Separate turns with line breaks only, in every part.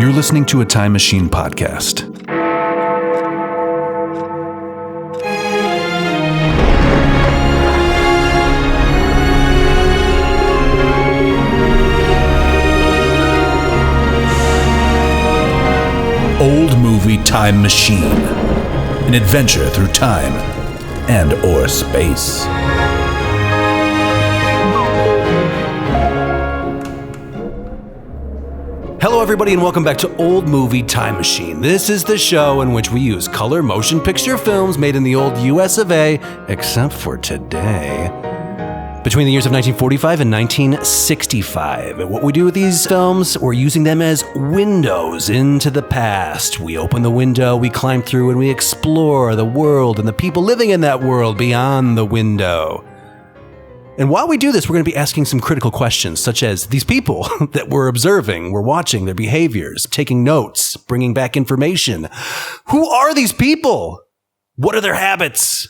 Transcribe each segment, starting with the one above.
You're listening to a Time Machine podcast. Old Movie Time Machine. An adventure through time and or space. Hello everybody and welcome back to Old Movie Time Machine. This is the show in which we use color motion picture films made in the old US of A, except for today. Between the years of 1945 and 1965. And what we do with these films, we're using them as windows into the past. We open the window, we climb through, and we explore the world and the people living in that world beyond the window. And while we do this, we're going to be asking some critical questions, such as these people that we're observing, we're watching their behaviors, taking notes, bringing back information. Who are these people? What are their habits?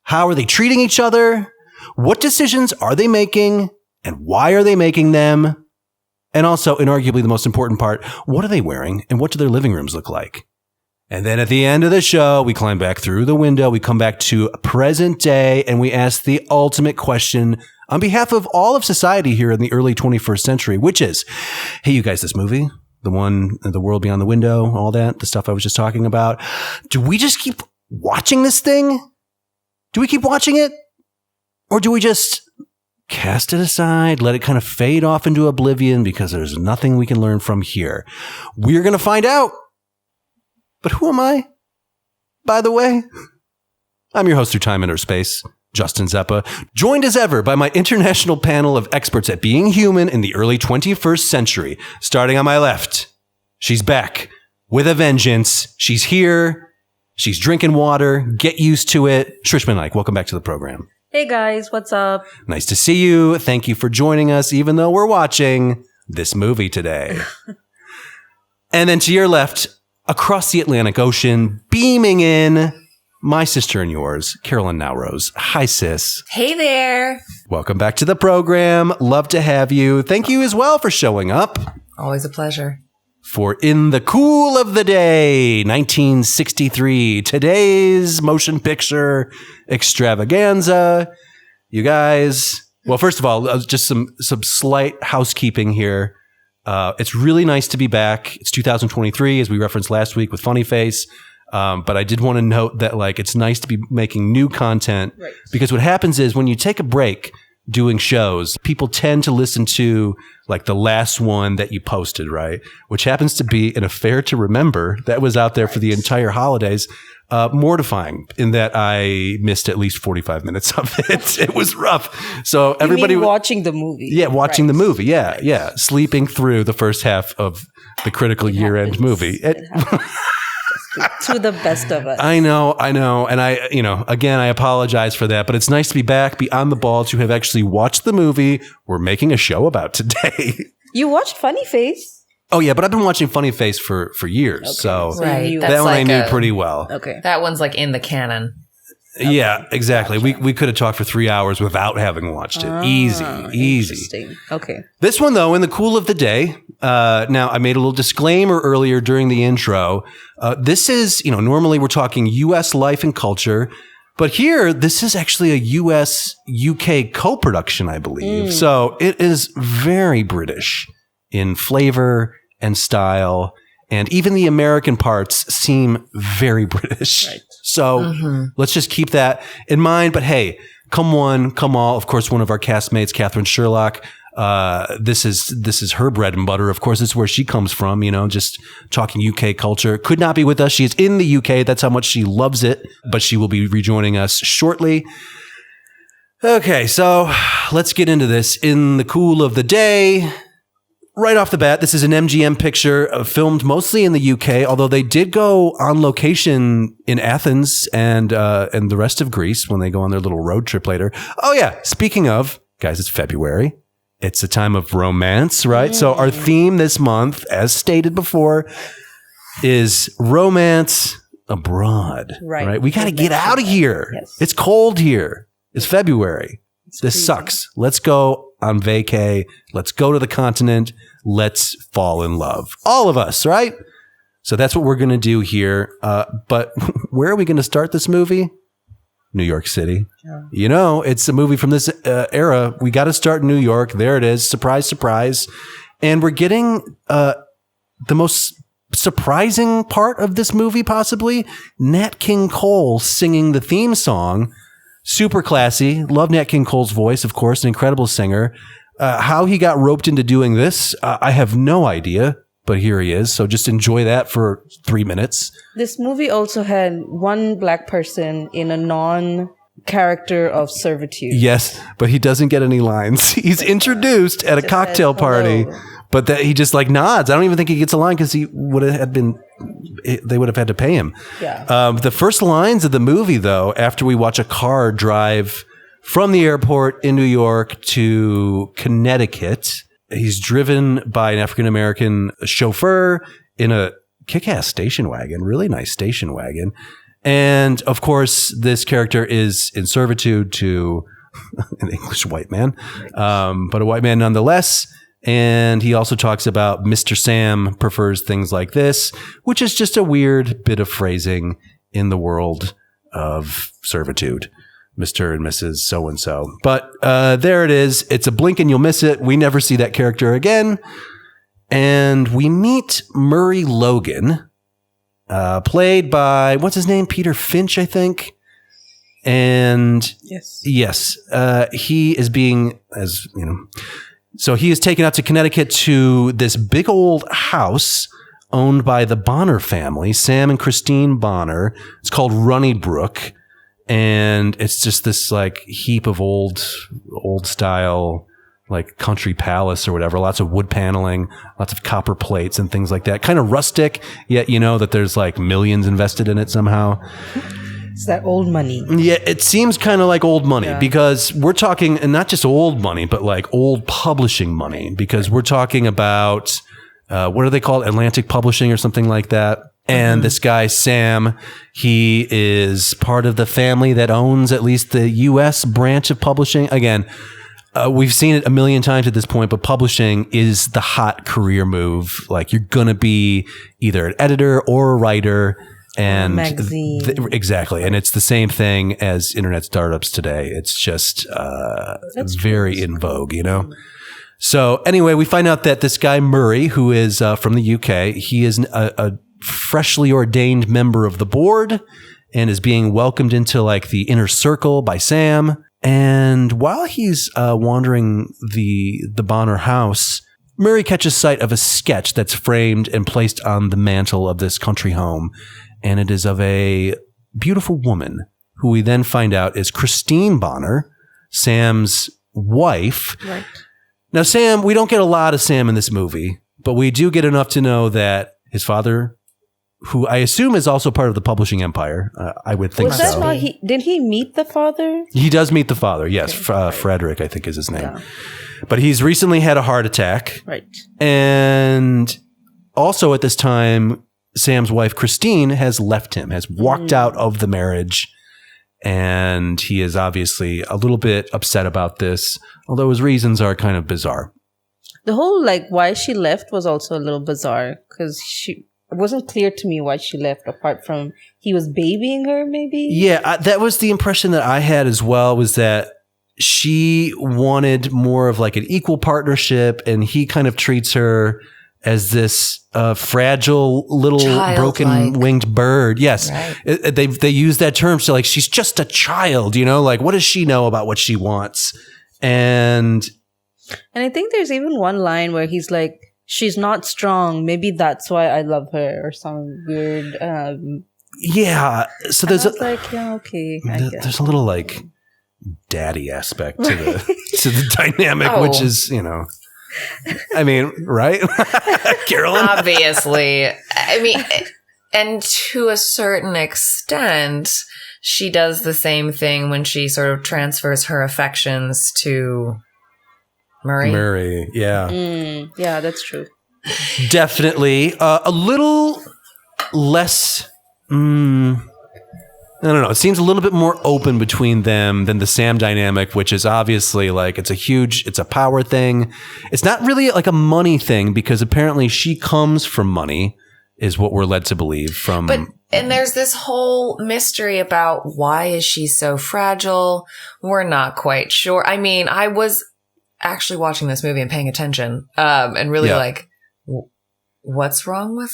How are they treating each other? What decisions are they making? And why are they making them? And also, inarguably the most important part, what are they wearing and what do their living rooms look like? And then at the end of the show, we climb back through the window, we come back to present day, and we ask the ultimate question on behalf of all of society here in the early 21st century, which is, hey, you guys, this movie, the one, The World Beyond the Window, all that, the stuff I was just talking about, do we just keep watching this thing? Do we keep watching it? Or do we just cast it aside, let it kind of fade off into oblivion because there's nothing we can learn from here? We're going to find out. But who am I, by the way? I'm your host through time and or space, Justin Zeppa, joined as ever by my international panel of experts at being human in the early 21st century. Starting on my left, she's back with a vengeance. She's here. She's drinking water. Get used to it. Shrishma Naik, welcome back to the program.
Hey guys, what's up?
Nice to see you. Thank you for joining us, even though we're watching this movie today. And then to your left, across the Atlantic Ocean, beaming in, my sister and yours, Carolyn Naoroz. Hi, sis.
Hey there.
Welcome back to the program. Love to have you. Thank you as well for showing up.
Always a pleasure.
For In the Cool of the Day, 1963, today's motion picture extravaganza. You guys, well, first of all, just some slight housekeeping here. It's really nice to be back. It's 2023, as we referenced last week with Funny Face. But I did want to note that, like, it's nice to be making new content, right? Because what happens is when you take a break doing shows, people tend to listen to like the last one that you posted, right? Which happens to be An Affair to Remember that was out there for the entire holidays. Mortifying in that I missed at least 45 minutes of it. It was rough. So everybody
watching the movie.
Yeah, watching
right.
the movie. Yeah, right. Yeah. Sleeping through the first half of the critical year-end movie.
To the best of us.
I know. And again, I apologize for that, but it's nice to be back, be on the ball, to have actually watched the movie we're making a show about today.
You watched Funny Face?
Oh, yeah, but I've been watching Funny Face for years,
okay.
so
right.
that one like I knew pretty well.
Okay.
That one's like in the canon.
Okay. Yeah, exactly. Gotcha. We could have talked for 3 hours without having watched it. Easy.
Interesting. Okay.
This one, though, In the Cool of the Day. Now, I made a little disclaimer earlier during the intro. This is, normally we're talking U.S. life and culture. But here, this is actually a U.S.-UK co-production, I believe. So it is very British in flavor and style. And even the American parts seem very British. Right. So let's just keep that in mind. But hey, come one, come all. Of course, one of our castmates, Catherine Sherlock. This is her bread and butter. Of course, it's where she comes from, just talking UK culture. Could not be with us. She is in the UK. That's how much she loves it. But she will be rejoining us shortly. Okay, so let's get into this. In the Cool of the Day. Right off the bat, this is an MGM picture filmed mostly in the UK, although they did go on location in Athens and the rest of Greece when they go on their little road trip later. Oh, yeah. Speaking of, guys, it's February. It's a time of romance, right? So our theme this month, as stated before, is romance abroad. Right? We got to get out of here. Yes. It's cold here. It's February. This sucks. Let's go on vacay. Let's go to the continent. let's fall in love. All of us, right? So that's what we're going to do here. But where are we going to start this movie? New York City. Yeah. You know, it's a movie from this era. We got to start in New York. There it is. Surprise, surprise. And we're getting the most surprising part of this movie, possibly. Nat King Cole singing the theme song. Super classy. Love Nat King Cole's voice, of course, an incredible singer. How he got roped into doing this, I have no idea. But here he is. So just enjoy that for 3 minutes.
This movie also had one black person in a non-character of servitude.
Yes, but he doesn't get any lines. He's introduced at a cocktail party, but he just like nods. I don't even think he gets a line because they would have had to pay him.
Yeah.
The first lines of the movie, though, after we watch a car drive from the airport in New York to Connecticut. He's driven by an African-American chauffeur in a kick-ass station wagon, really nice station wagon. And, of course, this character is in servitude to an English white man, but a white man nonetheless. And he also talks about Mr. Sam prefers things like this, which is just a weird bit of phrasing in the world of servitude. Mr. and Mrs. So-and-so. But there it is. It's a blink and you'll miss it. We never see that character again. And we meet Murray Logan, played by, what's his name? Peter Finch, I think. And yes, he is being, as you know, so he is taken out to Connecticut to this big old house owned by the Bonner family, Sam and Christine Bonner. It's called Runnybrook. And it's just this like heap of old style, like country palace or whatever. Lots of wood paneling, lots of copper plates and things like that. Kind of rustic, yet you know that there's like millions invested in it somehow.
It's that old money.
Yeah, it seems kind of like old money because we're talking, and not just old money, but like old publishing money, because we're talking about, what are they called? Atlantic Publishing or something like that. And this guy, Sam, he is part of the family that owns at least the U.S. branch of publishing. Again, we've seen it a million times at this point, but publishing is the hot career move. Like you're going to be either an editor or a writer. And
magazine.
Exactly. And it's the same thing as internet startups today. It's just very in vogue, you know? So anyway, we find out that this guy, Murray, who is from the UK, he is a freshly ordained member of the board and is being welcomed into like the inner circle by Sam. And while he's wandering the Bonner house, Murray catches sight of a sketch that's framed and placed on the mantle of this country home. And it is of a beautiful woman who we then find out is Christine Bonner, Sam's wife. Right. Now, Sam, we don't get a lot of Sam in this movie, but we do get enough to know that his father, who I assume is also part of the publishing empire. I would think so.
Was that not did he meet the father?
He does meet the father, yes. Okay. Frederick, I think is his name. Yeah. But he's recently had a heart attack.
Right.
And also at this time, Sam's wife, Christine, has left him, has walked out of the marriage. And he is obviously a little bit upset about this, although his reasons are kind of bizarre.
The whole, like, why she left was also a little bizarre because it wasn't clear to me why she left, apart from he was babying her, maybe?
Yeah, that was the impression that I had as well, was that she wanted more of like an equal partnership, and he kind of treats her as this fragile little broken winged bird. Yes. Right. They use that term. So like, she's just a child, you know, like what does she know about what she wants? And
I think there's even one line where he's like, she's not strong. Maybe that's why I love her, or some weird.
Yeah. So there's
okay.
There's a little like daddy aspect to the dynamic, which is, you know, I mean, right? Carolyn?
Obviously. I mean, and to a certain extent, she does the same thing when she sort of transfers her affections to Murray.
Yeah.
Yeah, that's true. Definitely.
A little less... I don't know. It seems a little bit more open between them than the Sam dynamic, which is obviously like it's a power thing. It's not really like a money thing because apparently she comes from money, is what we're led to believe from.
And there's this whole mystery about why is she so fragile? We're not quite sure. I mean, I was actually watching this movie and paying attention, and really like, what's wrong with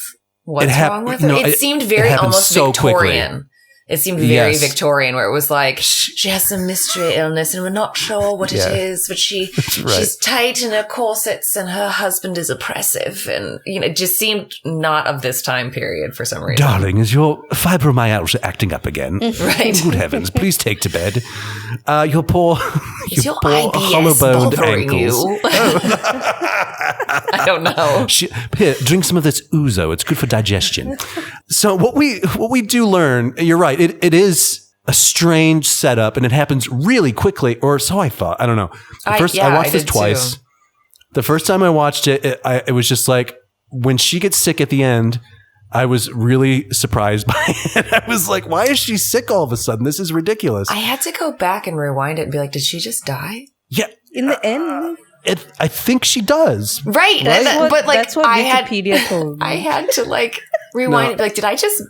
her?
No,
it seemed very almost
so
Victorian.
Quickly.
It seemed very Victorian, where it was like, she has some mystery illness and we're not sure what it is, but she's tight in her corsets and her husband is oppressive. And, it just seemed not of this time period for some reason.
Darling, is your fibromyalgia acting up again?
Right.
Good heavens, please take to bed. Your poor
IBS
hollow-boned
bothering
ankles.
you? I don't know.
Here, drink some of this ouzo. It's good for digestion. So what we do learn, you're right, it is a strange setup and it happens really quickly, or so I thought. I don't know. I watched this twice. Too. The first time I watched it, it was just like when she gets sick at the end, I was really surprised by it. I was like, why is she sick all of a sudden? This is ridiculous.
I had to go back and rewind it and be like, did she just die?
Yeah.
In the end?
I think she does.
Right. But like,
that's what Wikipedia told me.
I had to like rewind it. Like, did I just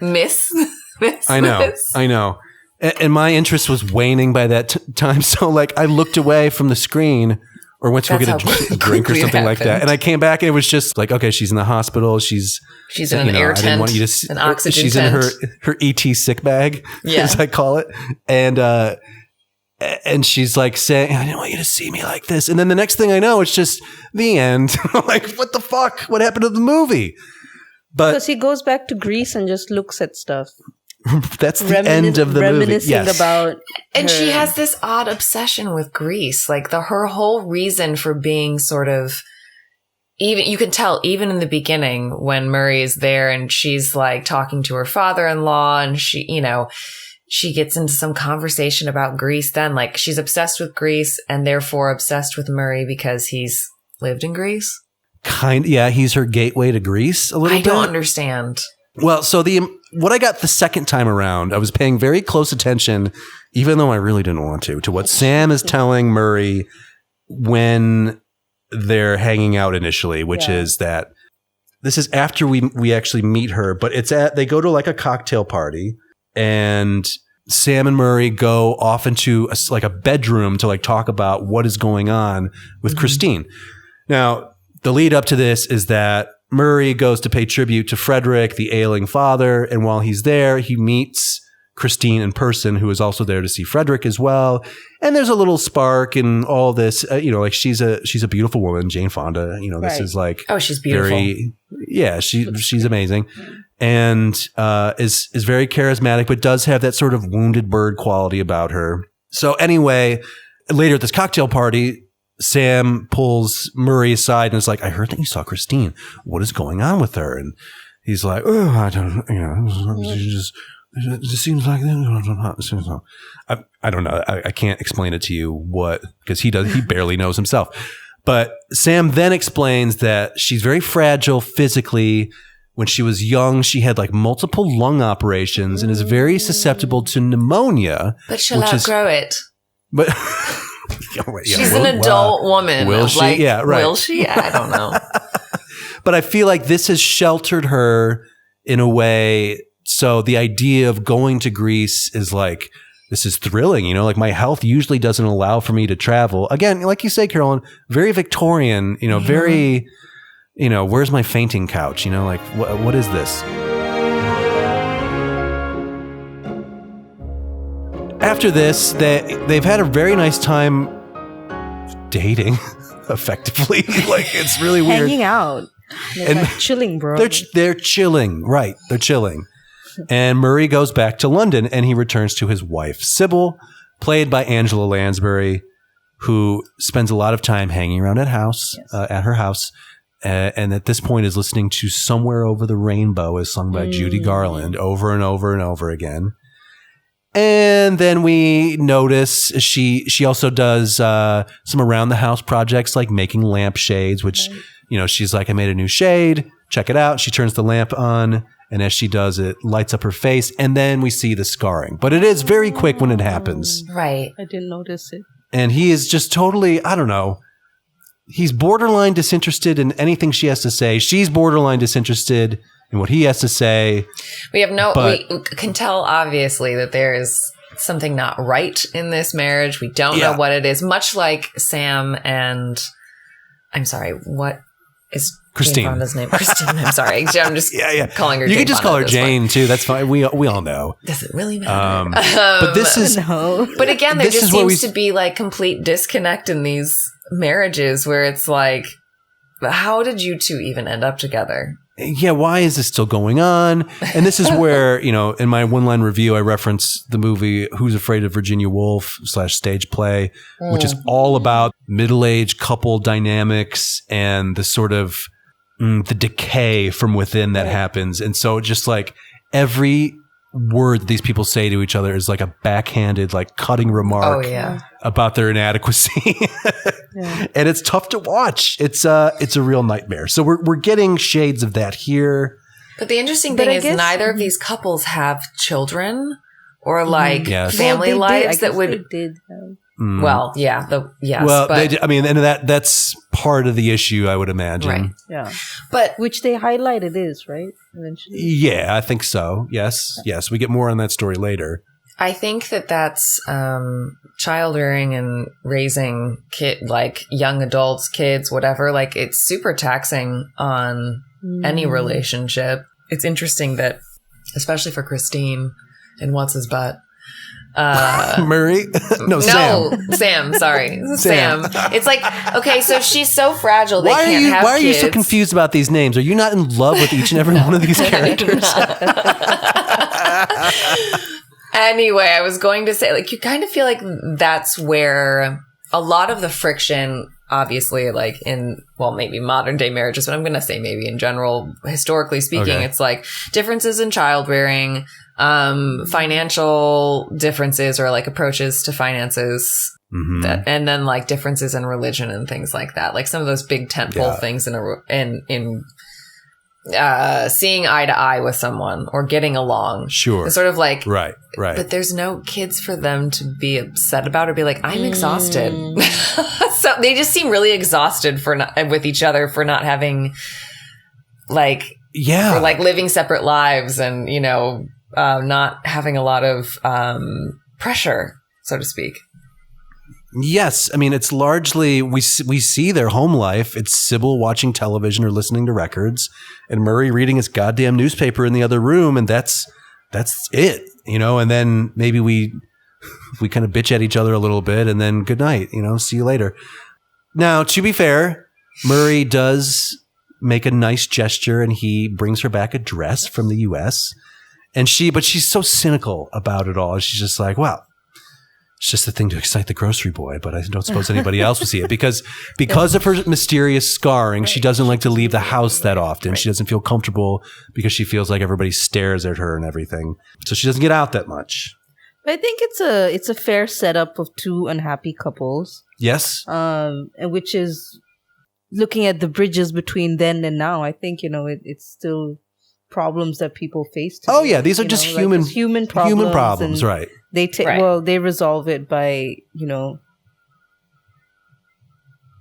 miss this?
I know. And my interest was waning by that time. So like I looked away from the screen or went to get a drink or something like that. And I came back and it was just like, okay, she's in the hospital. She's
in an air tent, I didn't want you to an oxygen
she's
tent.
In her ET sick bag, as I call it. And she's like saying, I didn't want you to see me like this. And then the next thing I know, it's just the end. Like, what the fuck? What happened to the movie? But
because he goes back to Greece and just looks at stuff.
That's the end of the movie.
Reminiscing about
and she has this odd obsession with Greece. Like her whole reason for being sort of, even you can tell even in the beginning when Murray is there and she's like talking to her father-in-law and she gets into some conversation about Greece then. Like she's obsessed with Greece and therefore obsessed with Murray because he's lived in Greece.
He's her gateway to Greece a little bit.
I don't understand.
Well, so what I got the second time around, I was paying very close attention, even though I really didn't want to what Sam is telling Murray when they're hanging out initially, which is that this is after we actually meet her, but they go to like a cocktail party and Sam and Murray go off into a bedroom to like talk about what is going on with Christine. Now, the lead up to this is that Murray goes to pay tribute to Frederick, the ailing father. And while he's there, he meets Christine in person, who is also there to see Frederick as well. And there's a little spark and all this, like she's a beautiful woman, Jane Fonda. This is like,
oh, she's beautiful.
She's amazing. And is very charismatic, but does have that sort of wounded bird quality about her. So anyway, later at this cocktail party, Sam pulls Murray aside and is like, I heard that you saw Christine. What is going on with her? And he's like, oh, I don't, it just seems like that. I don't know. I can't explain it to you because he barely knows himself. But Sam then explains that she's very fragile physically. When she was young, she had like multiple lung operations and is very susceptible to pneumonia.
But she'll outgrow it.
But
she's an adult woman.
Will she?
Like,
yeah, right.
Will she? I don't know.
But I feel like this has sheltered her in a way. So the idea of going to Greece is like, this is thrilling. Like my health usually doesn't allow for me to travel. Again, like you say, Carolyn, very Victorian, very, where's my fainting couch? Like what is this? After this, they've had a very nice time dating, effectively. Like it's really weird.
Hanging out. They're like chilling, bro.
They're chilling, right? They're chilling. And Murray goes back to London and he returns to his wife, Sybil, played by Angela Lansbury, who spends a lot of time hanging around at her house. And at this point is listening to Somewhere Over the Rainbow as sung by Judy Garland over and over and over again. And then we notice she also does some around the house projects like making lampshades, which, she's like, I made a new shade. Check it out. She turns the lamp on And as she does, it lights up her face. And then we see the scarring. But it is very quick when it happens.
Right.
I didn't notice it.
And he is just totally, I don't know. He's borderline disinterested in anything she has to say. She's borderline disinterested in what he has to say.
We can tell obviously that there is something not right in this marriage. We don't know what it is. Much like Sam and, I'm sorry, what is
Christine.
Jane Fonda's name? Christine. I'm sorry. I'm just calling her Jane.
You can just call her
Fonda
Jane too. That's fine. We all know.
Does it really matter?
But this is
But again, there just seems to be like complete disconnect in these marriages where it's like, how did you two even end up together?
Yeah, why is this still going on? And this is where, in my one-line review, I reference the movie Who's Afraid of Virginia Woolf / stage play, which is all about middle-aged couple dynamics and the sort of the decay from within that happens. And so just like every word that these people say to each other is like a backhanded, like cutting remark about their inadequacy. And it's tough to watch. It's a real nightmare. So we're getting shades of that here.
But the interesting thing is neither of these couples have children or like family lives that would. They did have. Well,
that's part of the issue, I would imagine.
Right. Yeah.
But
which they highlighted is, right? Eventually.
Yeah, I think so. Yes. Yes. We get more on that story later.
I think that's child rearing and raising young adults, kids, whatever. Like it's super taxing on any relationship. It's interesting that, especially for Christine and what's his butt.
Murray? No,
Sam. Sorry, Sam. It's like, okay, so she's so fragile. They can't have
Why are you
kids.
so confused about these names? Are you not in love with each and every one of these characters?
Anyway, I was going to say, like, you kind of feel like that's where a lot of the friction, obviously, like maybe modern day marriages, but I'm going to say maybe in general, historically speaking, it's like differences in child rearing, financial differences or like approaches to finances, and then like differences in religion and things like that. Like some of those big tentpole things in seeing eye to eye with someone or getting along.
Sure.
It's sort of like,
right.
But there's no kids for them to be upset about or be like, I'm exhausted. So they just seem really exhausted with each other for not having for like living separate lives and, not having a lot of pressure, so to speak.
Yes. I mean, it's largely, we see their home life. It's Sybil watching television or listening to records and Murray reading his goddamn newspaper in the other room. And that's it, and then maybe we kind of bitch at each other a little bit and then good night, see you later. Now, to be fair, Murray does make a nice gesture and he brings her back a dress from the US but she's so cynical about it all. She's just like, well, it's just the thing to excite the grocery boy, but I don't suppose anybody else will see it because of her mysterious scarring. She doesn't like to leave the house that often. She doesn't feel comfortable because she feels like everybody stares at her and everything. So she doesn't get out that much.
I think it's a fair setup of two unhappy couples.
Yes.
And which is looking at the bridges between then and now. I think, it's still problems that people face today.
Oh yeah, these are just human problems. Human problems, right.
They they resolve it by,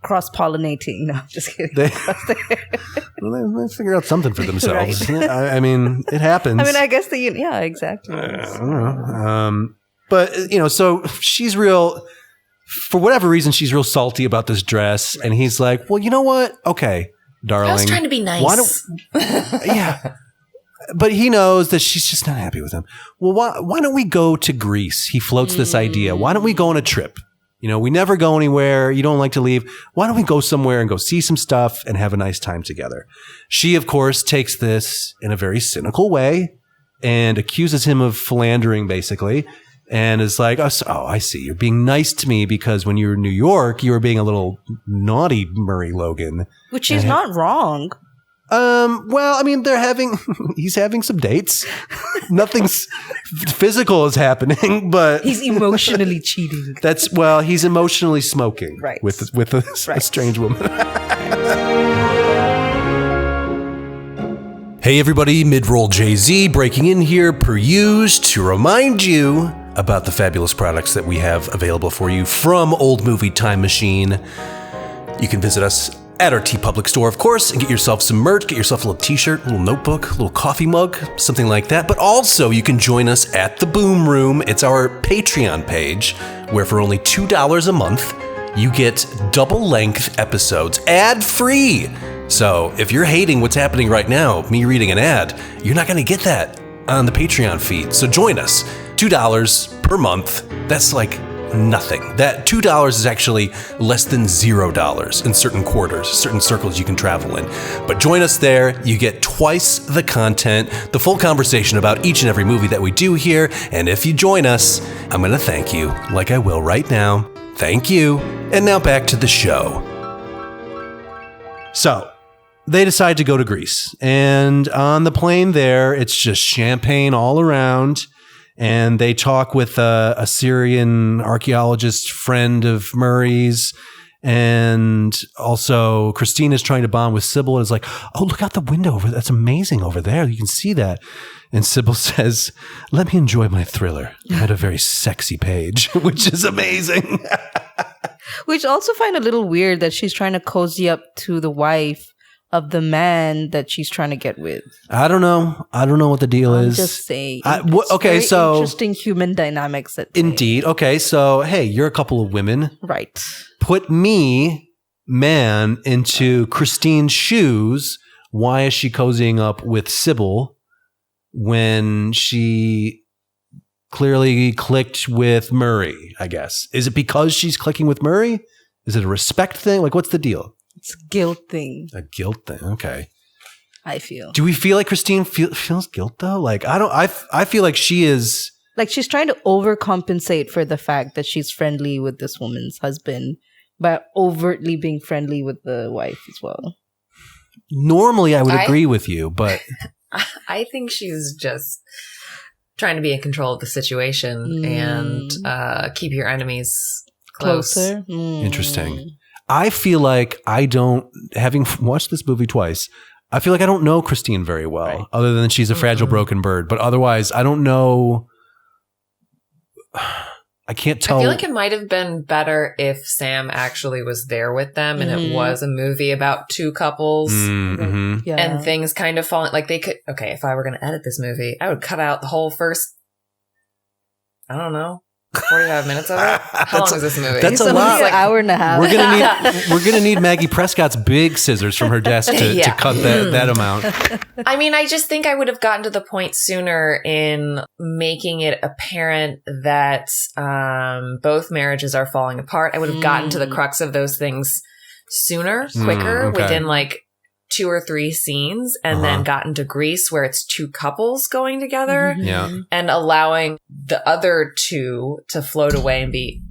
cross-pollinating. No, I'm just kidding.
They figure out something for themselves. Right. I mean, it happens.
I mean, I guess exactly.
I don't know. But, so she's real, for whatever reason, she's real salty about this dress. Right. And he's like, well, you know what? Okay, darling.
I was trying to be nice.
Why don't, yeah. But he knows that she's just not happy with him. Well, why don't we go to Greece? He floats this idea. Why don't we go on a trip? We never go anywhere. You don't like to leave. Why don't we go somewhere and go see some stuff and have a nice time together? She, of course, takes this in a very cynical way and accuses him of philandering, basically, and is like, oh, I see. You're being nice to me because when you were in New York, you were being a little naughty Murray Logan.
Which is not wrong.
Well, I mean, he's having some dates. Nothing's physical is happening, but
he's emotionally cheating.
He's emotionally smoking with a strange woman. Hey everybody, Mid-Roll Jay-Z breaking in here per use to remind you about the fabulous products that we have available for you from Old Movie Time Machine. You can visit us at our TeePublic store, of course, and get yourself some merch, get yourself a little t-shirt, a little notebook, a little coffee mug, something like that. But also, you can join us at the Boom Room. It's our Patreon page, where for only $2 a month, you get double-length episodes, ad-free. So if you're hating what's happening right now, me reading an ad, you're not going to get that on the Patreon feed. So join us. $2 per month. That's like nothing. That $2 is actually less than $0 in certain quarters, certain circles you can travel in. But join us there. You get twice the content, the full conversation about each and every movie that we do here. And if you join us, I'm going to thank you like I will right now. Thank you. And now back to the show. So, they decide to go to Greece. And on the plane there, it's just champagne all around. And they talk with a Syrian archaeologist friend of Murray's. And also, Christina's trying to bond with Sybil and is like, oh, look out the window. That's amazing over there. You can see that. And Sybil says, let me enjoy my thriller. I had a very sexy page, which is amazing.
Which also find a little weird that she's trying to cozy up to the wife of the man that she's trying to get with.
I don't know what the deal is.
I'm just saying.
Okay, so
interesting human dynamics.
Indeed. Okay, so hey, you're a couple of women.
Right.
Put me, man, into Christine's shoes. Why is she cozying up with Sybil when she clearly clicked with Murray, I guess? Is it because she's clicking with Murray? Is it a respect thing? Like, what's the deal?
It's a guilt thing.
A guilt thing. Okay.
I feel.
Do we feel like Christine feels guilt though? Like, I feel like she is.
Like she's trying to overcompensate for the fact that she's friendly with this woman's husband by overtly being friendly with the wife as well.
Normally, I would agree with you, but
I think she's just trying to be in control of the situation and keep your enemies closer.
Interesting. I feel like having watched this movie twice, I feel like I don't know Christine very well, other than she's a fragile, broken bird. But otherwise, I don't know. I can't tell.
I feel like it might have been better if Sam actually was there with them and it was a movie about two couples and things kind of falling. Like they could, okay, if I were going to edit this movie, I would cut out the whole first, I don't know, 45 minutes of it. How long is this movie?
That's a lot.
Like an hour and a half.
We're gonna need Maggie Prescott's big scissors from her desk to cut that amount.
I mean, I just think I would have gotten to the point sooner in making it apparent that both marriages are falling apart. I would have gotten to the crux of those things sooner, quicker, within like 2 or 3 scenes, and then gotten to Greece where it's two couples going together and allowing the other two to float away and be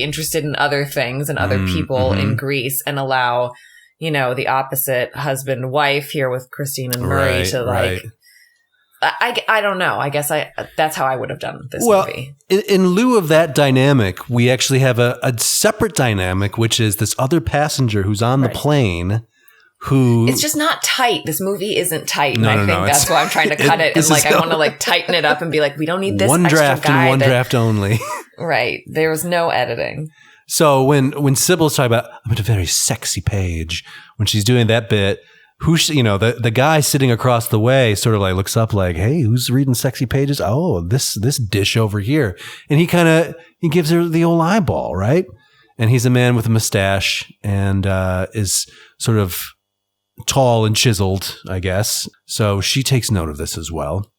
interested in other things and other people in Greece, and allow, the opposite husband wife here with Christine and Murray to like, I don't know. I guess that's how I would have done this movie.
In lieu of that dynamic, we actually have a separate dynamic, which is this other passenger who's on the plane. It's just not tight. This movie isn't tight. And I think that's why I'm trying to cut it. And like, I want to tighten it up and be like, we don't need this one
extra
draft
guy.
And one draft only.
Right. There was no editing.
So when Sybil's talking about, I'm at a very sexy page, when she's doing that bit, the guy sitting across the way sort of like looks up like, hey, who's reading sexy pages? Oh, this dish over here. And he gives her the old eyeball, right? And he's a man with a mustache and is sort of tall and chiseled, I guess. So she takes note of this as well.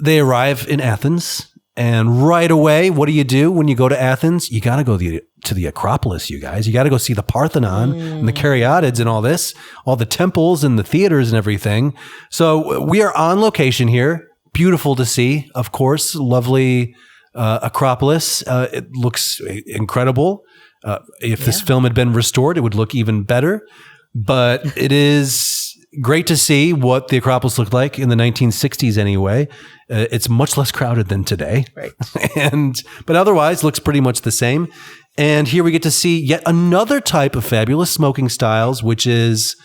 They arrive in Athens, and right away, what do when you go to Athens? You got to go to the Acropolis, you guys. You got to go see the Parthenon and the Caryatids and all this, all the temples and the theaters and everything. So we are on location here. Beautiful to see, of course. Lovely Acropolis. It looks incredible. If this film had been restored, it would look even better. But it is great to see what the Acropolis looked like in the 1960s anyway. It's much less crowded than today.
Right.
But otherwise looks pretty much the same. And here we get to see yet another type of fabulous smoking styles, which is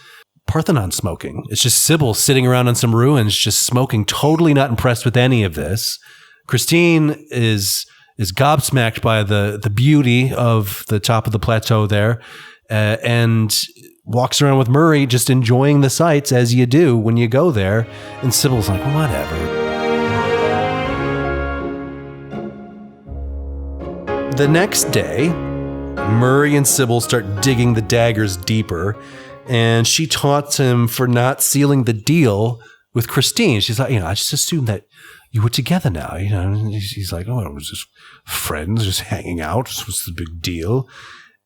Parthenon smoking. It's just Sybil sitting around on some ruins, just smoking, totally not impressed with any of this. Christine is gobsmacked by the beauty of the top of the plateau there, and walks around with Murray, just enjoying the sights as you do when you go there. And Sybil's like, whatever. The next day, Murray and Sybil start digging the daggers deeper, and she taunts him for not sealing the deal with Christine. She's like, I just assumed that you were together now. And he's like, oh, it was just friends, just hanging out. What's the big deal?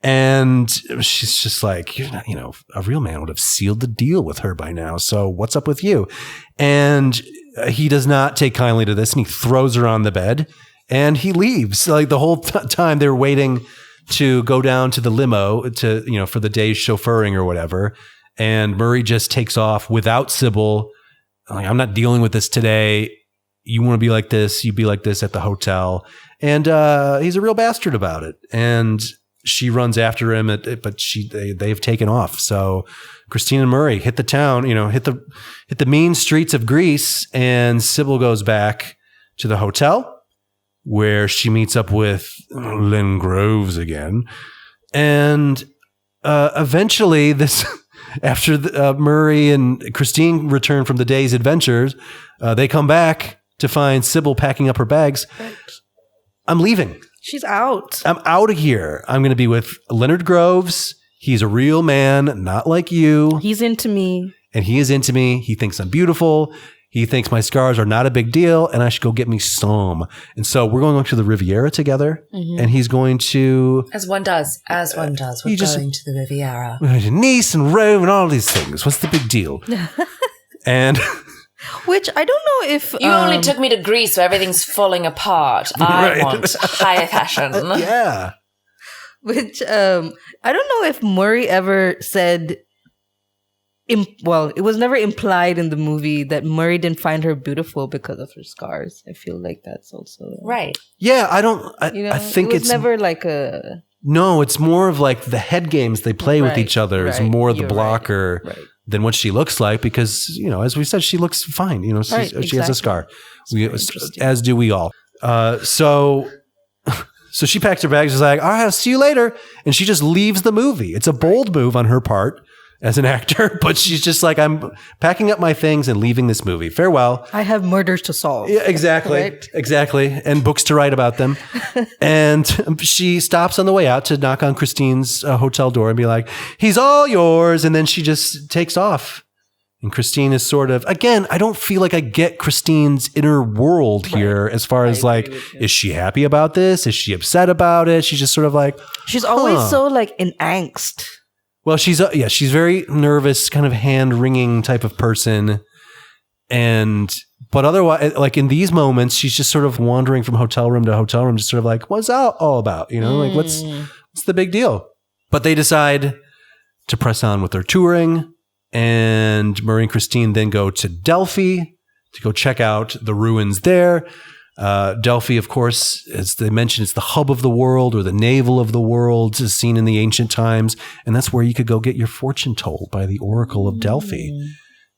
And she's just like, a real man would have sealed the deal with her by now. So what's up with you? And he does not take kindly to this, and he throws her on the bed and he leaves. Like the whole time they're waiting to go down to the limo to, for the day's chauffeuring or whatever. And Murray just takes off without Sybil. Like, I'm not dealing with this today. You want to be like this, you be like this at the hotel. And he's a real bastard about it. And she runs after him, but they've taken off. So Christine and Murray hit the town, hit the mean streets of Greece, and Sybil goes back to the hotel where she meets up with Lynn Groves again. And eventually after Murray and Christine return from the day's adventures, they come back to find Sybil packing up her bags.
Right.
I'm leaving.
She's out.
I'm out of here. I'm going to be with Leonard Groves. He's a real man, not like you.
He's into me.
And he is into me. He thinks I'm beautiful. He thinks my scars are not a big deal, and I should go get me some. And so we're going to the Riviera together, and he's going to...
As one does. We're going to the Riviera.
We're going to Nice and Rome and all these things. What's the big deal? And...
Which I don't know if...
You only took me to Greece, so everything's falling apart. I want high fashion.
Yeah.
Which I don't know if Murray ever said... it was never implied in the movie that Murray didn't find her beautiful because of her scars. I feel like that's also...
Right.
Yeah, I think it's...
never like a...
No, it's more of like the head games they play with each other is more the blocker... Right. Than what she looks like, because as we said, she looks fine. She has a scar, as do we all. So she packs her bags. She's like, all right, I'll see you later, and she just leaves the movie. It's a bold move on her part as an actor, but she's just like, I'm packing up my things and leaving this movie. Farewell.
I have murders to solve.
Yeah, exactly. Right? Exactly. And books to write about them. And she stops on the way out to knock on Christine's hotel door and be like, he's all yours. And then she just takes off. And Christine is sort of, again, I don't feel like I get Christine's inner world here as far as like, is she happy about this? Is she upset about it? She's just sort of like,
she's always so like in angst.
Well, she's very nervous, kind of hand-wringing type of person. But otherwise, like in these moments, she's just sort of wandering from hotel room to hotel room, just sort of like, what's that all about? Like what's the big deal? But they decide to press on with their touring, and Murray and Christine then go to Delphi to go check out the ruins there. Delphi, of course, as they mentioned, it's the hub of the world, or the navel of the world, as seen in the ancient times. And that's where you could go get your fortune told by the Oracle of Delphi.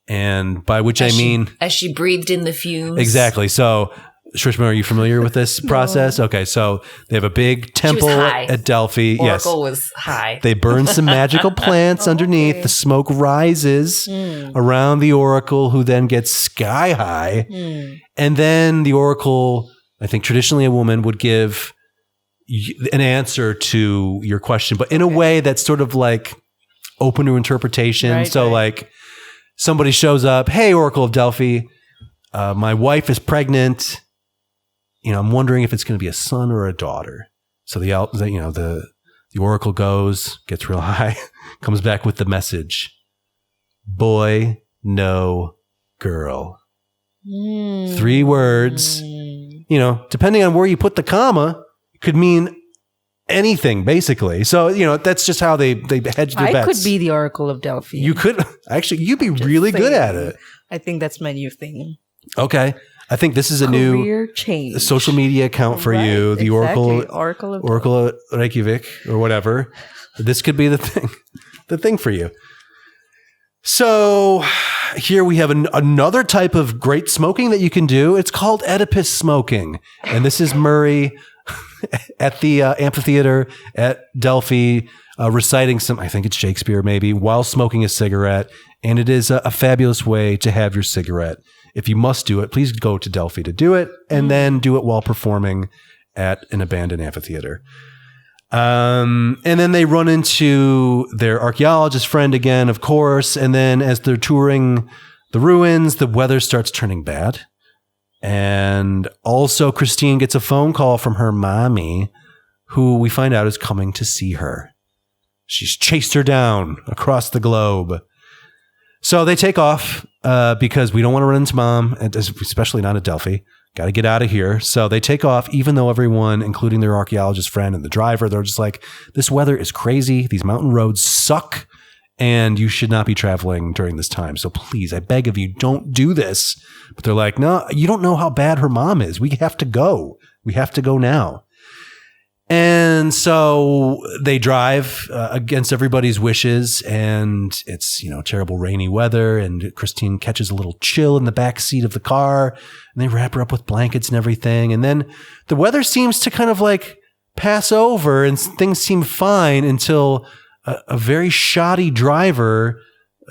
And by which I mean...
As she breathed in the fumes.
Exactly. So, Shrishma, are you familiar with this process? Okay, so they have a big temple at Delphi.
Oracle was high.
They burn some magical plants underneath. Okay. The smoke rises around the Oracle, who then gets sky high. And then the Oracle, I think traditionally a woman, would give an answer to your question, but in a way that's sort of like open to interpretation. Right, so like somebody shows up, hey, Oracle of Delphi, my wife is pregnant. I'm wondering if it's going to be a son or a daughter. So the Oracle goes, gets real high, comes back with the message: boy, no girl. 3 words, depending on where you put the comma, could mean anything, basically. So, that's just how they hedge their bets.
I could be the Oracle of Delphi.
You could. Actually, you'd be really good at it.
I think that's my new thing.
Okay. I think this is a
career change
social media account for you. The
exactly.
Oracle of Reykjavik or whatever. This could be the thing for you. So here we have another type of great smoking that you can do. It's called Oedipus smoking. And this is Murray at the amphitheater at Delphi reciting some, I think it's Shakespeare maybe, while smoking a cigarette. And it is a fabulous way to have your cigarette. If you must do it, please go to Delphi to do it and then do it while performing at an abandoned amphitheater. And then they run into their archaeologist friend again, of course. And then as they're touring the ruins, the weather starts turning bad. And also Christine gets a phone call from her mommy, who we find out is coming to see her. She's chased her down across the globe. So they take off because we don't want to run into mom, especially not at Delphi. Got to get out of here. So they take off, even though everyone, including their archaeologist friend and the driver, they're just like, this weather is crazy. These mountain roads suck and you should not be traveling during this time. So please, I beg of you, don't do this. But they're like, no, you don't know how bad her mom is. We have to go. We have to go now. And so they drive against everybody's wishes, and it's, terrible rainy weather, and Christine catches a little chill in the back seat of the car, and they wrap her up with blankets and everything. And then the weather seems to kind of like pass over and things seem fine until a very shoddy driver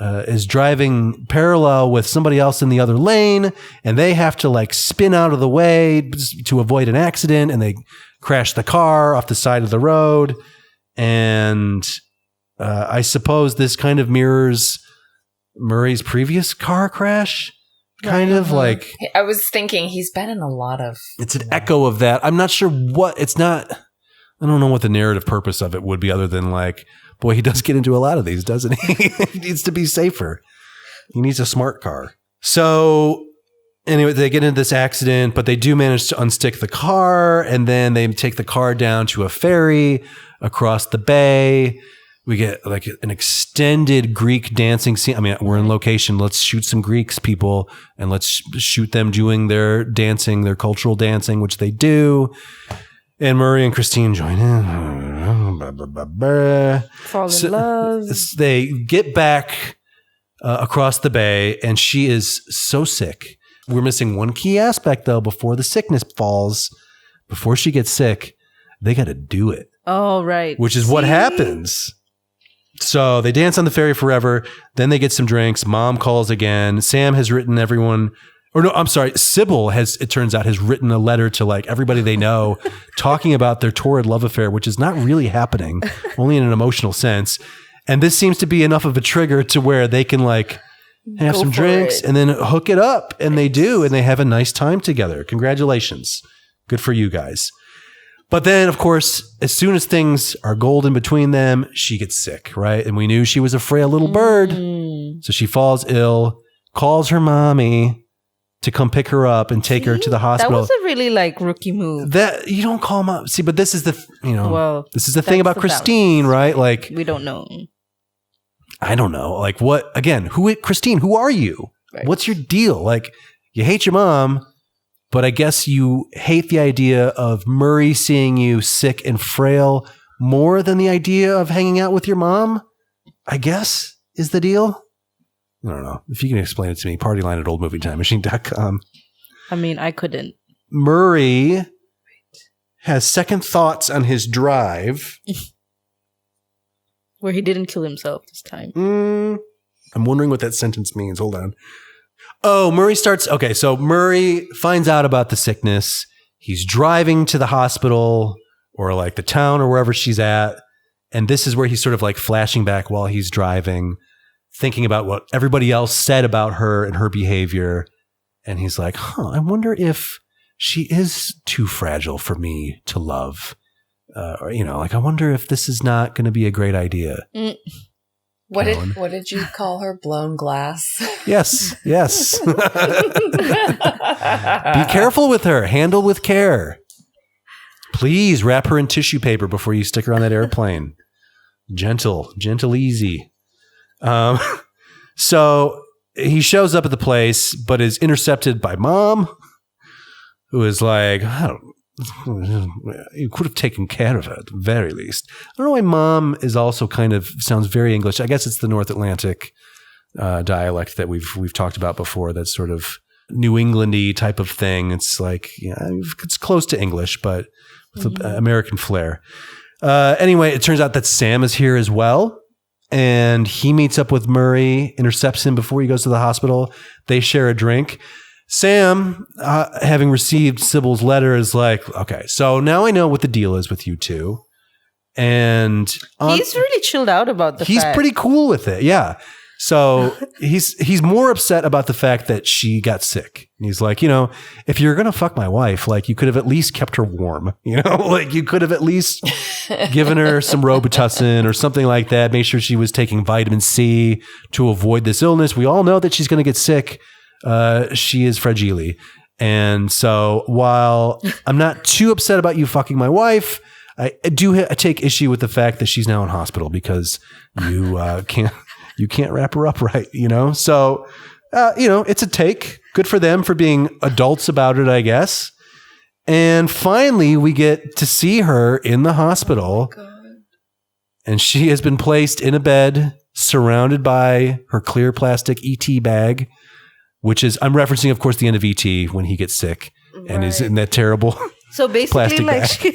is driving parallel with somebody else in the other lane, and they have to like spin out of the way to avoid an accident, and they crash the car off the side of the road. And I suppose this kind of mirrors Murray's previous car crash. Kind of like...
I was thinking he's been in a lot of...
It's an echo of that. I'm not sure what... It's not... I don't know what the narrative purpose of it would be other than like, boy, he does get into a lot of these, doesn't he? He needs to be safer. He needs a smart car. So... Anyway, they get into this accident, but they do manage to unstick the car, and then they take the car down to a ferry across the bay. We get like an extended Greek dancing scene. I mean, we're in location. Let's shoot some Greeks, people, and let's shoot them doing their dancing, their cultural dancing, which they do. And Murray and Christine join in.
Fall in love.
They get back across the bay, and she is so sick. We're missing one key aspect, though. Before the sickness falls, before she gets sick, they got to do it.
Oh, right.
Which is what happens. So they dance on the ferry forever. Then they get some drinks. Mom calls again. Sam has written everyone... Or no, I'm sorry. Sybil has, it turns out, has written a letter to like everybody they know talking about their torrid love affair, which is not really happening, only in an emotional sense. And this seems to be enough of a trigger to where they can like... have some drinks and then hook it up. And they do. And they have a nice time together. Congratulations. Good for you guys. But then, of course, as soon as things are golden between them, she gets sick, right? And we knew she was a frail little bird. So she falls ill, calls her mommy to come pick her up and take her to the hospital.
That was a really like rookie move.
That you don't call mom. See, but this is the, this is the thing about Christine,
balance.
right? Like,
we don't know.
I don't know. Like what, again, Christine, who are you? Right. What's your deal? Like you hate your mom, but I guess you hate the idea of Murray seeing you sick and frail more than the idea of hanging out with your mom, I guess is the deal. I don't know. If you can explain it to me, partyline@oldmovietimemachine.com.
I mean, I couldn't.
Murray has second thoughts on his drive.
Where he didn't kill himself this time.
I'm wondering what that sentence means. Hold on. Oh, so Murray finds out about the sickness. He's driving to the hospital or like the town or wherever she's at. And this is where he's sort of like flashing back while he's driving, thinking about what everybody else said about her and her behavior. And he's like, I wonder if she is too fragile for me to love. I wonder if this is not going to be a great idea.
What did you call her? Blown glass?
Yes. Be careful with her. Handle with care. Please wrap her in tissue paper before you stick her on that airplane. Gentle, easy. So he shows up at the place, but is intercepted by mom, who is like, you could have taken care of her at the very least. I don't know why mom is also kind of sounds very English. I guess it's the North Atlantic dialect that we've talked about before. That's sort of New Englandy type of thing. It's like, it's close to English, but with American flair. Anyway, it turns out that Sam is here as well. And he meets up with Murray, intercepts him before he goes to the hospital. They share a drink. Sam, having received Sybil's letter, is like, okay, so now I know what the deal is with you two. And
he's really chilled out about the fact.
He's pretty cool with it. Yeah. So he's more upset about the fact that she got sick. And he's like, if you're going to fuck my wife, like you could have at least kept her warm, like you could have at least given her some Robitussin or something like that. Make sure she was taking vitamin C to avoid this illness. We all know that she's going to get sick. She is fragile. And so while I'm not too upset about you fucking my wife, I do take issue with the fact that she's now in hospital because you can't wrap her up right, So, it's a take. Good for them for being adults about it, I guess. And finally, we get to see her in the hospital. Oh, God. And she has been placed in a bed surrounded by her clear plastic ET bag, which is, I'm referencing, of course, the end of ET when he gets sick and is in that terrible
so basically,
plastic bag.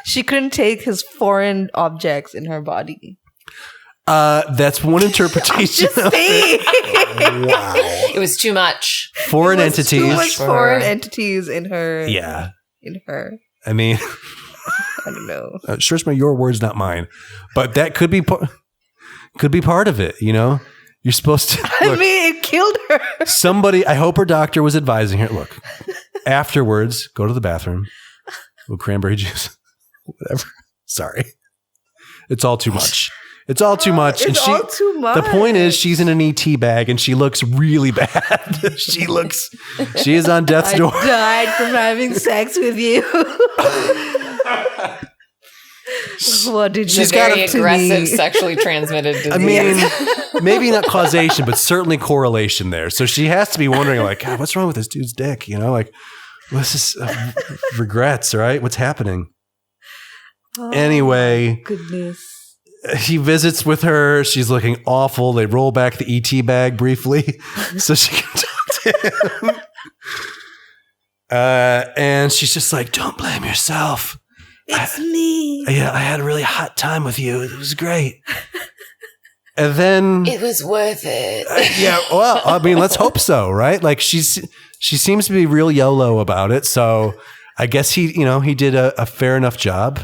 She couldn't take his foreign objects in her body.
That's one interpretation. Of it. Wow.
It was too much.
Foreign entities.
Too much foreign entities in her.
Yeah.
In her.
I mean,
I don't know.
Shrishma, your words, not mine. But that could be part of it. You're supposed to. Look,
it killed her.
Somebody. I hope her doctor was advising her. Look, afterwards, go to the bathroom. With cranberry juice, whatever. Sorry, it's all too much. It's all too much.
It's all too much.
The point is, she's in an ET bag and she looks really bad. She is on death's door.
I died from having sex with you. What did you
She's got very aggressive sexually transmitted disease.
I mean, maybe not causation, but certainly correlation there. So she has to be wondering, like, God, what's wrong with this dude's dick? Like, this is regrets, right? What's happening?
Oh,
anyway,
goodness.
He visits with her. She's looking awful. They roll back the ET bag briefly so she can talk to him. And she's just like, don't blame yourself.
It's me.
Yeah, I had a really hot time with you. It was great. And then
it was worth it.
Yeah, well, I mean, let's hope so, right? Like she seems to be real YOLO about it. So I guess he did a fair enough job.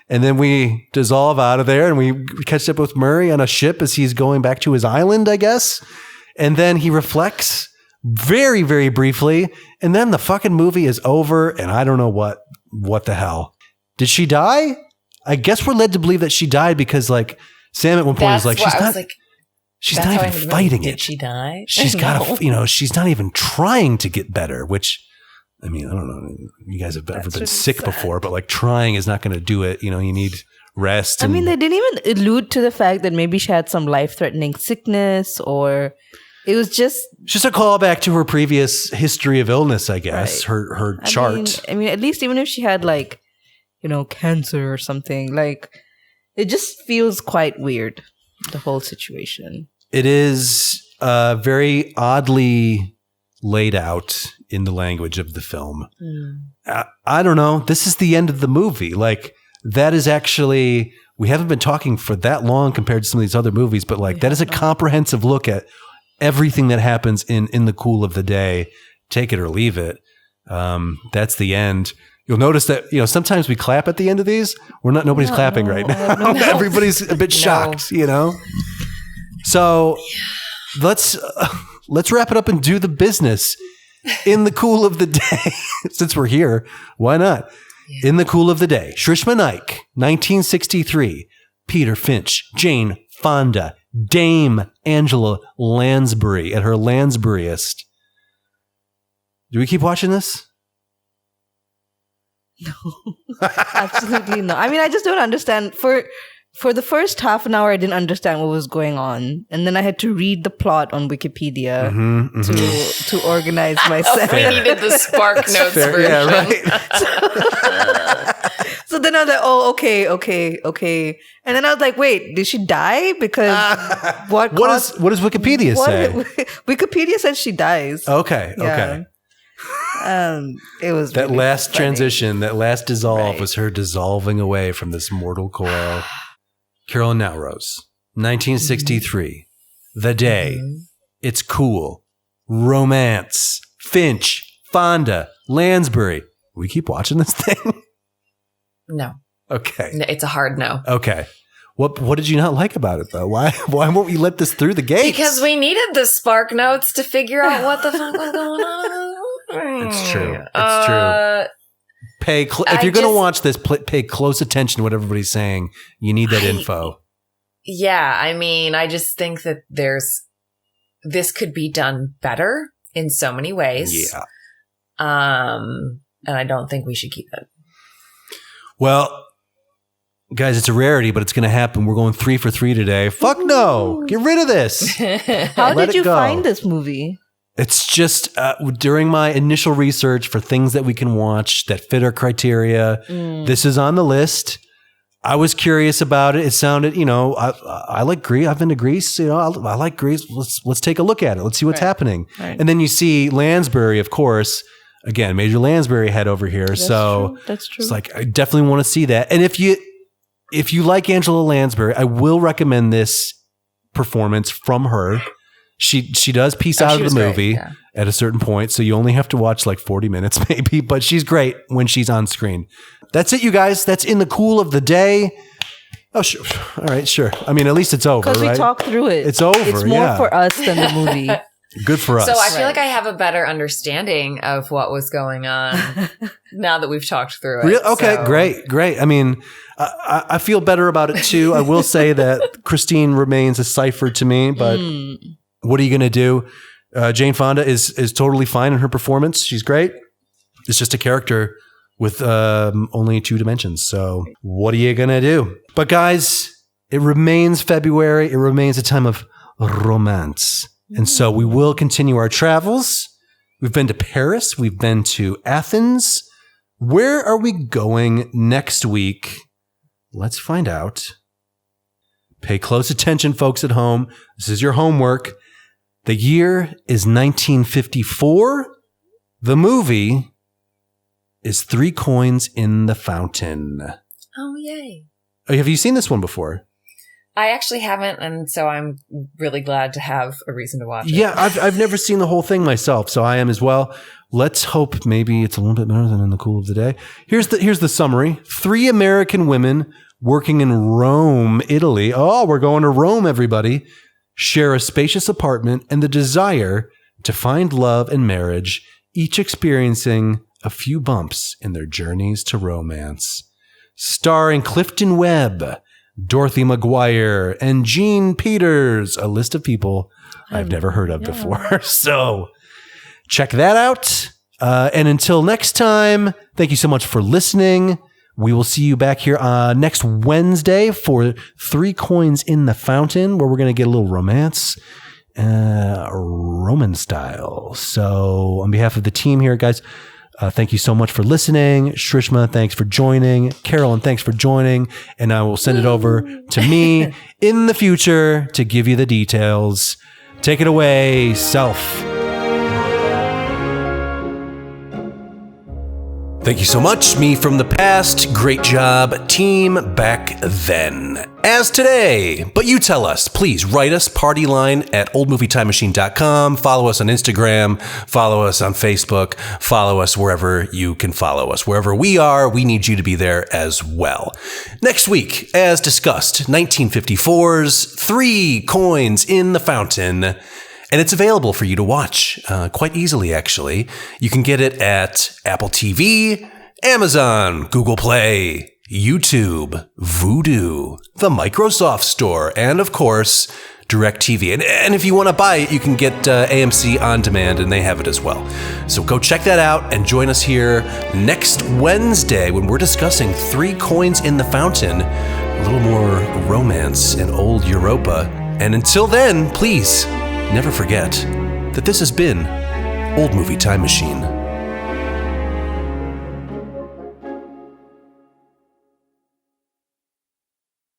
And then we dissolve out of there and we catch up with Murray on a ship as he's going back to his island, I guess. And then he reflects very, very briefly. And then the fucking movie is over. And I don't know what the hell. Did she die? I guess we're led to believe that she died because like Sam at one point is like, she's not even fighting it.
Did she die?
She's got to, she's not even trying to get better, which, I mean, I don't know. You guys have ever been sick before, but like trying is not going to do it. You need rest.
I mean, they didn't even allude to the fact that maybe she had some life-threatening sickness or it was just a callback
to her previous history of illness, I guess, right. her chart.
I mean, at least even if she had like, cancer or something, like it just feels quite weird, the whole situation.
It is very oddly laid out in the language of the film. I don't know. This is the end of the movie. Like that is actually, we haven't been talking for that long compared to some of these other movies, but like that is a comprehensive look at everything that happens in the cool of the day. Take it or leave it. That's the end. You'll notice that, sometimes we clap at the end of these. Nobody's clapping right now. No. Everybody's a bit shocked, So let's wrap it up and do the business in the cool of the day. Since we're here, why not? Yeah. In the cool of the day. Shrishma Naik, 1963. Peter Finch, Jane Fonda, Dame Angela Lansbury at her Lansburyest. Do we keep watching this?
No, absolutely not. I mean, I just don't understand. For the first half an hour, I didn't understand what was going on. And then I had to read the plot on Wikipedia to organize myself.
We needed the Spark Notes version.
Yeah, right.
So So then I was like, oh, okay. And then I was like, wait, did she die? Because
what does Wikipedia say?
Wikipedia says she dies.
Okay.
It was
that
really
last
funny.
transition, that last dissolve was her dissolving away from this mortal coil. Carolyn Naoroz, 1963. The Day. It's Cool. Romance. Finch. Fonda. Lansbury. We keep watching this thing?
No.
Okay.
No, it's a hard no.
Okay. What did you not like about it, though? Why won't we let this through the gates?
Because we needed the spark notes to figure out what the fuck was going on.
It's true. It's true. If you're going to watch this, pay close attention to what everybody's saying. You need that info.
Yeah, I mean, I just think that this could be done better in so many ways.
Yeah.
And I don't think we should keep it.
Well, guys, it's a rarity, but it's going to happen. We're going 3 for 3 today. Fuck no. Get rid of this.
How did you find this movie?
It's just during my initial research for things that we can watch that fit our criteria. This is on the list. I was curious about it. It sounded, I like Greece. I've been to Greece. I like Greece. Let's take a look at it. Let's see what's happening. Right. And then you see Lansbury, of course. Again, Major Lansbury head over here. That's true. It's like I definitely want to see that. And if you like Angela Lansbury, I will recommend this performance from her. She does piece out of the movie at a certain point, so you only have to watch like 40 minutes maybe, but she's great when she's on screen. That's it, you guys. That's in the cool of the day. Oh, sure. All right, sure. I mean, at least it's over,
because we talked through it.
It's over.
It's more for us than the movie.
Good for us.
So I feel like I have a better understanding of what was going on now that we've talked through it.
Really? Okay, great. I mean, I feel better about it too. I will say that Christine remains a cipher to me, but what are you going to do? Jane Fonda is totally fine in her performance. She's great. It's just a character with only 2 dimensions. So what are you going to do? But guys, it remains February. It remains a time of romance. And so we will continue our travels. We've been to Paris. We've been to Athens. Where are we going next week? Let's find out. Pay close attention, folks at home. This is your homework. The year is 1954. The movie is 3 Coins in the Fountain.
Oh, yay.
Oh, have you seen this one before?
I actually haven't, and so I'm really glad to have a reason to watch it.
Yeah, I've never seen the whole thing myself, so I am as well. Let's hope maybe it's a little bit better than in the cool of the day. Here's the summary. 3 American women working in Rome, Italy. Oh, we're going to Rome, everybody. Share a spacious apartment and the desire to find love and marriage, each experiencing a few bumps in their journeys to romance. Starring Clifton Webb, Dorothy McGuire, and Jean Peters, a list of people I've never heard of before. So check that out. And until next time, thank you so much for listening. We will see you back here next Wednesday for 3 Coins in the Fountain, where we're going to get a little romance, Roman style. So on behalf of the team here, guys, thank you so much for listening. Shrishma, thanks for joining. Carolyn, thanks for joining. And I will send it over to me in the future to give you the details. Take it away, Self. Thank you so much. Me from the past. Great job, team, back then. As today. But you tell us. Please write us, partyline at oldmovietimemachine.com. Follow us on Instagram. Follow us on Facebook. Follow us wherever you can follow us. Wherever we are, we need you to be there as well. Next week, as discussed, 1954's 3 Coins in the Fountain. And it's available for you to watch quite easily, actually. You can get it at Apple TV, Amazon, Google Play, YouTube, Vudu, the Microsoft Store, and of course, DirecTV. And if you want to buy it, you can get AMC On Demand, and they have it as well. So go check that out and join us here next Wednesday when we're discussing 3 Coins in the Fountain, a little more romance in old Europa. And until then, please, never forget that this has been Old Movie Time Machine.